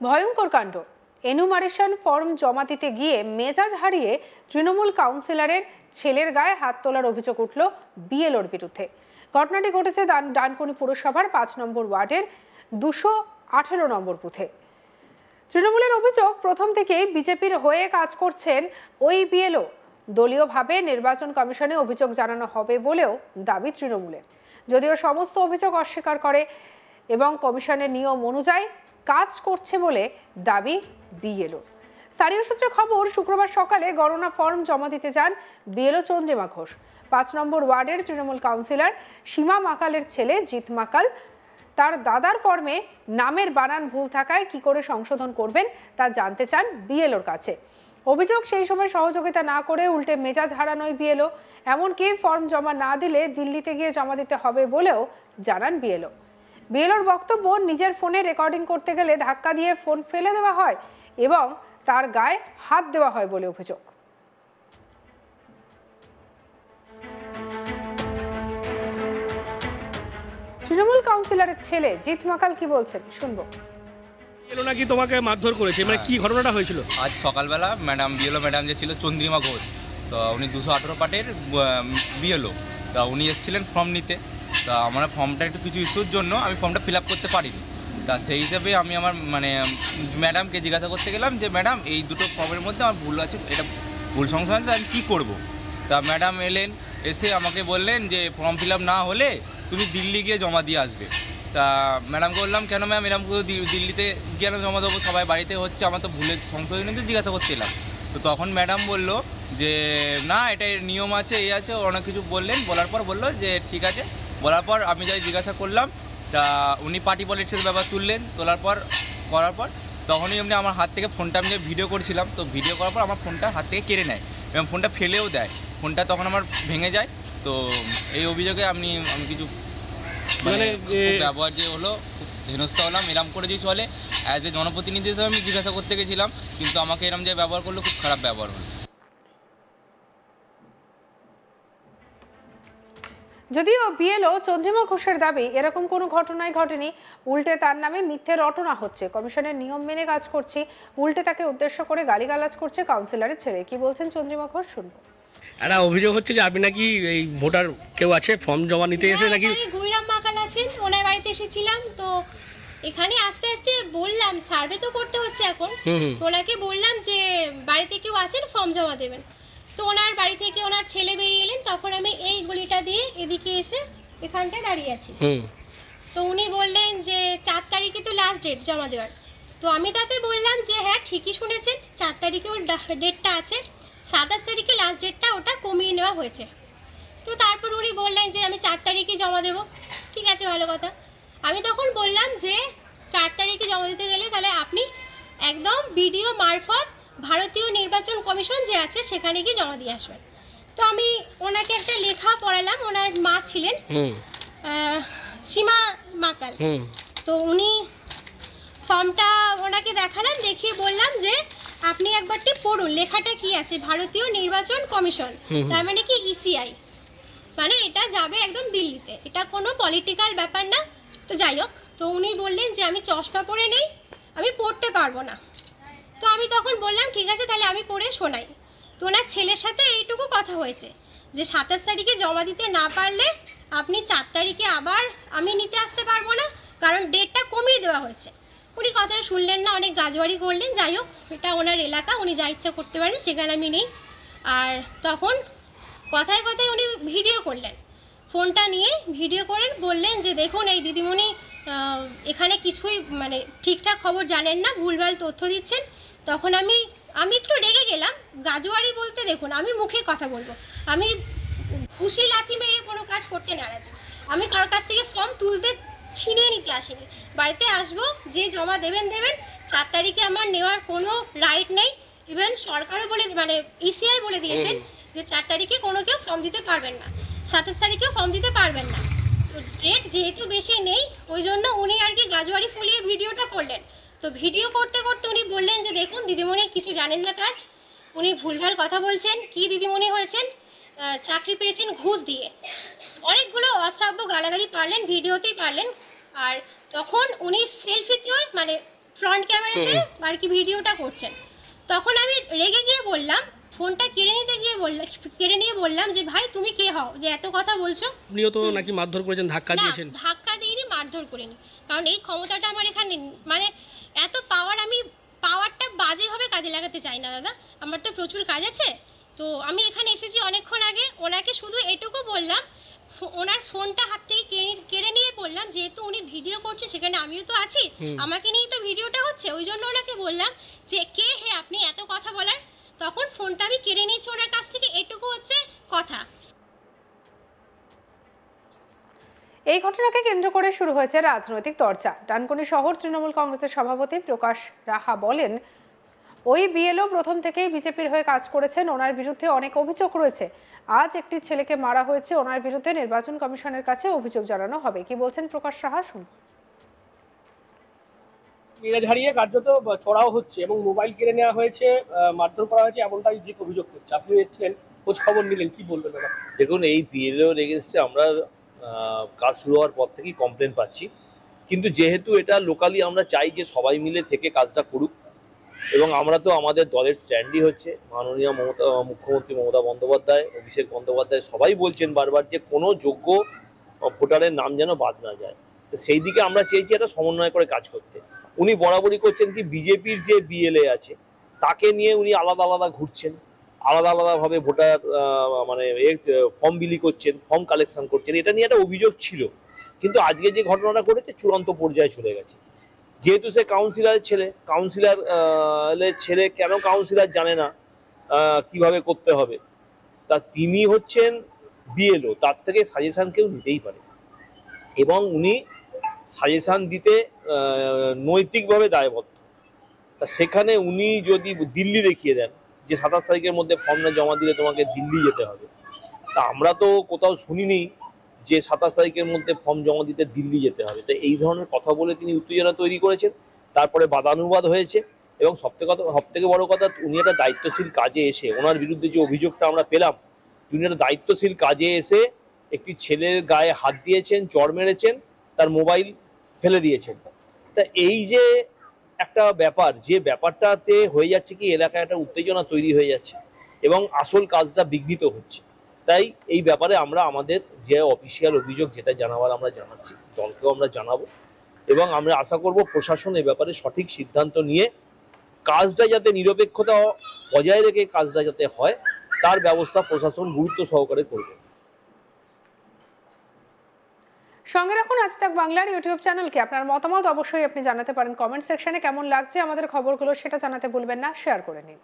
ভয়ঙ্কর কাণ্ড। Enumeration form জমা দিতে গিয়ে মেজাজ হারিয়ে তৃণমূল কাউন্সিলরের ছেলের গায়ে হাত তোলার অভিযোগ উঠল বিএলওর বিরুদ্ধে। ঘটনাটি ঘটেছে ডানকুনি পুরসভার 5 নম্বর ওয়ার্ডের 218 নম্বর বুথে। তৃণমূলের অভিযোগ, প্রথম থেকেই বিজেপির হয়ে কাজ করছেন ওই বিএলও। দলীয়ভাবে নির্বাচন কমিশনে অভিযোগ জানানো হবে বলেও দাবি তৃণমূলের, যদিও সমস্ত অভিযোগ অস্বীকার করে এবং কমিশনের নিয়ম অনুযায়ী কাজ করছে বলে দাবি বিএলও। স্থানীয় সূত্রে খবর, শুক্রবার সকালে গণনা ফর্ম জমা দিতে যান বিএলও চন্দ্রিমা ঘোষ। 5 নম্বর ওয়ার্ডের তৃণমূল কাউন্সিলর সীমা মাকালের ছেলে জিৎ মাকাল তার দাদার ফর্মে নামের বানান ভুল থাকায় কি করে সংশোধন করবেন তা জানতে চান বিএলওর কাছে। অভিযোগ, সেই সময় সহযোগিতা না করে উল্টে মেজাজ হারানোই বিএলও। এমনকি ফর্ম জমা না দিলে দিল্লিতে গিয়ে জমা দিতে হবে বলেও জানান বিএলও। বিএলওর বক্তব্য, নিজের ফোনে রেকর্ডিং করতে গেলে ধাক্কা দিয়ে ফোন ফেলে দেওয়া হয় এবং তার গায়ে হাত দেওয়া হয় বলে অভিযোগ। তৃণমূল কাউন্সিলরের ছেলে জিৎ মাকাল কি বলছেন শুনবো। এলো নাকি তোমাকে মারধর করেছে, মানে কি ঘটনাটা হয়েছিল? আজ সকালবেলা বিএলও ম্যাডাম যে ছিল চন্দ্রিমা ঘোষ, তো উনি 218 পার্টের বিএলও, তা উনি এসেছিলেন ফর্ম নিতে। তা আমার ফর্মটা একটু কিছু ইস্যুর জন্য আমি ফর্মটা ফিল আপ করতে পারিনি। তা সেই হিসাবে আমি আমার ম্যাডামকে জিজ্ঞাসা করতে গেলাম যে ম্যাডাম, এই দুটো ফর্মের মধ্যে আমার ভুল আছে, এটা ভুল সংশোধন আমি কী করবো? তা ম্যাডাম এলেন, এসে আমাকে বললেন যে ফর্ম ফিল আপ না হলে তুমি দিল্লি গিয়ে জমা দিয়ে আসবে। তা ম্যাডামকে বললাম, কেন ম্যাম, এরকম দিল্লিতে কেন জমা দেবো, সবাই বাড়িতে হচ্ছে, আমার তো ভুলের সংশোধনী তো জিজ্ঞাসা করতে এলাম। তো তখন ম্যাডাম বলল যে না, এটা নিয়ম আছে, এই আছে, অনেক কিছু বললেন। বলার পর বললো যে ঠিক আছে। বলার পর আমি যাই জিজ্ঞাসা করলাম, তা উনি পার্টি পলিটিক্সের ব্যাপার তুললেন। করার পর তখনই এমনি আমার হাত থেকে ফোনটা আমি ভিডিও করছিলাম, তো ভিডিও করার পর আমার ফোনটা হাত থেকে কেড়ে নেয় এবং ফোনটা ফেলেও দেয়। ফোনটা তখন আমার ভেঙে যায়। তো এই অভিযোগে আমি কিছু মানে ব্যবহার যে হলো, হেনস্থা হলাম, এরম করে যে চলে। অ্যাজ এ জনপ্রতিনিধি হিসেবে আমি জিজ্ঞাসা করতে গেছিলাম, কিন্তু আমাকে এরম যে ব্যবহার করলো, খুব খারাপ ব্যবহার হলো। যদিও বিএলও চন্দ্রিমা ঘোষের দাবি এরকম কোনো ঘটনাই ঘটেনি, উল্টে তার নামে মিথ্যে রটনা হচ্ছে। কমিশনের নিয়ম মেনে কাজ করছি, উল্টে তাকে উদ্দেশ্য করে গালিগালাজ করছে কাউন্সিলরের ছেলে। কি বলছেন চন্দ্রিমা ঘোষ শুনবো। একটা অভিযোগ হচ্ছে যে আপনি নাকি এই ভোটার কেউ আছে ফর্ম জমা নিতে এসে নাকি গুইরাম মাকাল আছেন, ওনার বাড়িতে এসেছিলাম। তো এখানে আস্তে আস্তে বললাম, সার্ভে তো করতে হচ্ছে এখন, তো ওনাকে বললাম যে বাড়িতে কেউ আছেন ফর্ম জমা দেবেন। তো ওনার বাড়ি থেকে ওনার ছেলে বেরিয়ে এলেন, তখন আমি এই গলিটা দিয়ে এদিকে এসে এখানটায় দাঁড়িয়ে আছি। তো উনি বললেন যে 4 তারিখে তো লাস্ট ডেট জমা দেওয়ার। তো আমি তাতে বললাম যে হ্যাঁ ঠিকই শুনেছেন, 4 তারিখে ওর ডেটটা আছে, 27 তারিখে লাস্ট ডেটটা ওটা কমিয়ে নেওয়া হয়েছে। তো তারপর উনি বললেন যে আমি 4 তারিখে জমা দেবো। ঠিক আছে, ভালো কথা। আমি তখন বললাম যে 4 তারিখে জমা দিতে গেলে তাহলে আপনি একদম বিডিও মারফত ভারতীয় নির্বাচন কমিশন যে আছে সেখানে গিয়ে জমা দিয়ে আসবেন। তো আমি ওনাকে একটা লেখা পড়ালাম, ওনার মা ছিলেন সীমা মাকাল। তো উনি ফর্মটা ওনাকে দেখালাম, দেখিয়ে বললাম যে আপনি একবারটি পড়ুন লেখাটা কি আছে, ভারতীয় নির্বাচন কমিশন, তার মানে কি ইসিআই, মানে এটা যাবে একদম দিল্লিতে, এটা কোনো পলিটিক্যাল ব্যাপার না। তো যাই হোক, তো উনি বললেন যে আমি চশমা পরে নেই, আমি পড়তে পারবো না। তো আমি তখন বললাম ঠিক আছে, তাহলে আমি পড়ে শোনাই। তো ওনার ছেলের সাথে এইটুকু কথা হয়েছে যে 27 তারিখে জমা দিতে না পারলে আপনি 4 তারিখে আবার আমি নিতে আসতে পারবো না, কারণ ডেটটা কমিয়ে দেওয়া হয়েছে। উনি কথাটা শুনলেন না, অনেক গাজবাড়ি করলেন। যাই হোক, এটা ওনার এলাকা, উনি যা ইচ্ছা করতে পারেন, সেখানে আমি নেই। আর তখন কথায় কথায় উনি ভিডিও করলেন, ফোনটা নিয়ে ভিডিও করেন, বললেন যে দেখুন এই দিদিমণি এখানে কিছুই মানে ঠিকঠাক খবর জানেন না, ভুলভাল তথ্য দিচ্ছেন। তখন আমি একটু রেগে গেলাম। গাজোয়ারি বলতে দেখুন, আমি মুখে কথা বলবো, আমি ঘুষি লাথি মেরে কোনো কাজ করতে নারাজ। আমি কারোর কাছ থেকে ফর্ম তুলতে ছিনিয়ে নিতে আসিনি, বাড়িতে আসবো, যে জমা দেবেন। 4 তারিখে আমার নেওয়ার কোনো রাইট নেই। ইভেন সরকারও বলে, মানে ইসিআই বলে দিয়েছেন যে 4 তারিখে কোনো কেউ ফর্ম দিতে পারবেন না, 27 তারিখেও ফর্ম দিতে পারবেন না। তো ডেট যেহেতু বেশি নেই, ওই জন্য উনি আর কি গাজোয়ারি ফুলিয়ে ভিডিওটা করলেন। তো ভিডিও করতে করতে উনি বললেন যে দেখুন দিদিমণি কিছু জানেন না কাজ, উনি ভুলভাল কথা বলছেন। কি দিদিমণি হয়েছেন, চাকরি পেয়েছেন ঘুষ দিয়ে, অনেকগুলো অশ্রাব্য গালাগালি পারলেন, ভিডিওতেই পারলেন। আর তখন উনি সেলফিতেও মানে ফ্রন্ট ক্যামেরাতে আর কি ভিডিওটা করছেন। তখন আমি রেগে গিয়ে বললাম, ফোনটা কেড়ে নিয়ে বললাম যে ভাই তুমি কে হও যে এত কথা বলছো। আপনিও তো নাকি মারধর করেছেন, ধাক্কা দিয়েছেন? ধাক্কা দিইনি, মারধর করিনি, কারণ এই ক্ষমতাটা আমার এখানে মানে এত পাওয়ারটা বাজেভাবে কাজে লাগাতে চাই না দাদা, আমার তো প্রচুর কাজ আছে। তো আমি এখানে এসেছি অনেকক্ষণ আগে, ওনাকে শুধু এটুকু বললাম, ওনার ফোনটা হাত থেকে কেড়ে নিয়ে বললাম যেহেতু উনি ভিডিও করছে সেখানে আমিও তো আছি, আমাকে নিয়েই তো ভিডিওটা হচ্ছে, ওই জন্য ওনাকে বললাম যে কে হে আপনি এত কথা বলার। তখন ফোনটা আমি কেড়ে নিয়েছি ওনার কাছ থেকে, এটুকু হচ্ছে কথা। এই ঘটনাকে কেন্দ্র করে শুরু হয়েছে রাজনৈতিক চর্চা। ডানকুনি শহর তৃণমূল কংগ্রেসের সভাপতি প্রকাশ রাহা বলেন, ওই বিএলও প্রথম থেকেই বিজেপির হয়ে কাজ করেছেন, ওনার বিরুদ্ধে অনেক অভিযোগ রয়েছে। আজ একটি ছেলেকে মারা হয়েছে, ওনার বিরুদ্ধে নির্বাচন কমিশনের কাছে অভিযোগ জানানো হবে। কি বলছেন প্রকাশ রাহা, শুনুন। মেজাজ হারিয়ে কার্যত চড়াও হচ্ছে এবং মোবাইল কেড়ে নেওয়া হয়েছে, মারধর করা হয়েছে, এমনটাই যে অভিযোগ করছে। আপনি এসেছিলেন, খোঁজ খবর নিলেন, কি বলবেন দাদা? দেখুন, এই বিএলওর এগেনস্টে আমরা কাজ শুরু হওয়ার পর থেকেই কমপ্লেন পাচ্ছি, কিন্তু যেহেতু এটা লোকালি আমরা চাই যে সবাই মিলে থেকে কাজটা করুক, এবং আমরা তো আমাদের দলের স্ট্যান্ডই হচ্ছে মাননীয় মুখ্যমন্ত্রী মমতা বন্দ্যোপাধ্যায়, অভিষেক বন্দ্যোপাধ্যায় সবাই বলছেন বারবার যে কোনো যোগ্য ভোটারের নাম যেন বাদ না যায়। তো সেই দিকে আমরা চেয়েছি একটা সমন্বয় করে কাজ করতে। উনি বরাবরই করছেন কি, বিজেপির যে বিএলএ আছে তাকে নিয়ে উনি আলাদা আলাদা ঘুরছেন, আলাদা আলাদাভাবে ভোটার মানে ফর্ম বিলি করছেন, ফর্ম কালেকশন করছেন, এটা নিয়ে একটা অভিযোগ ছিল। কিন্তু আজকে যে ঘটনাটা ঘটেছে চূড়ান্ত পর্যায়ে চলে গেছে। যেহেতু সে কাউন্সিলরের ছেলে কেন কাউন্সিলর জানে না কিভাবে করতে হবে, তা তিনি হচ্ছেন বিএলও, তার থেকে সাজেশন কেউ নিতেই পারে, এবং উনি সাজেশন দিতে নৈতিকভাবে দায়বদ্ধ। তা সেখানে উনি যদি দিল্লি দেখিয়ে দেন যে 27 তারিখের মধ্যে ফর্ম না জমা দিলে তোমাকে দিল্লি যেতে হবে, তা আমরা তো কোথাও শুনিনি যে 27 তারিখের মধ্যে ফর্ম জমা দিতে দিল্লি যেতে হবে। তো এই ধরনের কথা বলে তিনি উত্তেজনা তৈরি করেছেন, তারপরে বাদানুবাদ হয়েছে, এবং সবথেকে বড় কথা, উনি একটা দায়িত্বশীল কাজে এসে, ওনার বিরুদ্ধে যে অভিযোগটা আমরা পেলাম, উনি একটা দায়িত্বশীল কাজে এসে একটি ছেলের গায়ে হাত দিয়েছেন, চড় মেরেছেন, তার মোবাইল ফেলে দিয়েছেন। তা এই যে একটা ব্যাপার, যে ব্যাপারটাতে হয়ে যাচ্ছে কি এলাকায় একটা উত্তেজনা তৈরি হয়ে যাচ্ছে এবং আসল কাজটা বিঘ্নিত হচ্ছে। তাই এই ব্যাপারে আমরা আমাদের যে অফিসিয়াল অভিযোগ যেটা জানাবার আমরা জানাচ্ছি, দলকেও আমরা জানাবো, এবং আমরা আশা করব প্রশাসন এই ব্যাপারে সঠিক সিদ্ধান্ত নিয়ে কাজটা যাতে নিরপেক্ষতা বজায় রেখে কাজটা যাতে হয় তার ব্যবস্থা প্রশাসন গুরুত্ব সহকারে করবে। সঙ্গে রাখুন আজ তাক বাংলার ইউটিউব চ্যানেলকে। আপনার মতামত অবশ্যই আপনি জানাতে পারেন কমেন্ট সেকশনে। কেমন লাগছে আমাদের খবরগুলো সেটা জানাতে ভুলবেন না, শেয়ার করে নিন।